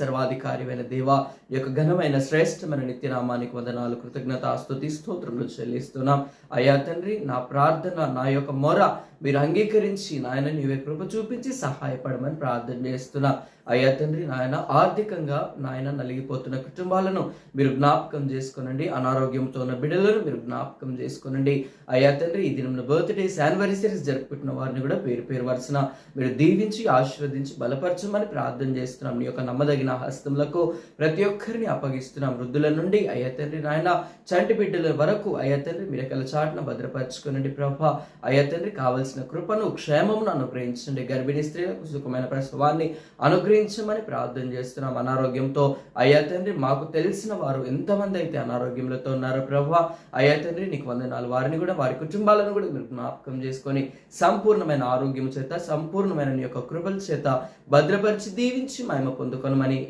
సర్వాధికారి దేవా, ఈ యొక్క ఘనమైన శ్రేష్టమైన నిత్యనామానికి వందనాలు, కృతజ్ఞత, స్తుతి, స్తోత్రములు చెల్లిస్తున్నాం. అయ్యా తండ్రి, నా ప్రార్థన, నా యొక్క మొర మీరు అంగీకరించి నాయన నీవే కృప చూపించి సహాయపడమని ప్రార్థన చేస్తున్నా. అయ్యా తండ్రి, నాయన ఆర్థికంగా నాయన నలిగిపోతున్న కుటుంబాలను మీరు జ్ఞాపకం చేసుకోనండి. అనారోగ్యంతో ఉన్న బిడ్డలను మీరు జ్ఞాపకం చేసుకోనండి. అయ్యా తండ్రి, ఈ దినం బర్త్డేస్, యానివర్సరీస్ జరుపుకుంటున్న వారిని కూడా పేరు పేరు వరుసన మీరు దీవించి ఆశీర్వదించి బలపరచమని ప్రార్థన చేస్తున్నాం. నీ యొక్క నమ్మదగిన హస్తములకు ప్రతి ఒక్కరిని అప్పగిస్తున్నాం. వృద్ధుల నుండి అయ్యా తండ్రి నాయన చంటి బిడ్డల వరకు అయ్యా తండ్రి మీరు ఎక్కల చాటున భద్రపరచుకోనండి ప్రభా. అయ్యా తండ్రి, కావలసిన కృపను, క్షేమమును అనుగ్రహించండి. గర్భిణీ స్త్రీలకు సుఖమైన ప్రసవాన్ని అనుగ్రహించమని ప్రార్థన చేస్తున్నాం. అనారోగ్యంతో అయ్యా తండ్రి మాకు తెలిసిన వారు ఎంతమంది అయితే అనారోగ్యంతో ఉన్నారో ప్రభా, అయ్యా తండ్రి నీకు వందనాలు. వారిని కూడా, వారి కుటుంబాలను కూడా మీరు జ్ఞాపకం చేసుకొని సంపూర్ణమైన ఆరోగ్యం చేత, సంపూర్ణమైన నీ యొక్క కృపల చేత భద్రపరిచి దీవించి మహిమ పొందుకొనమని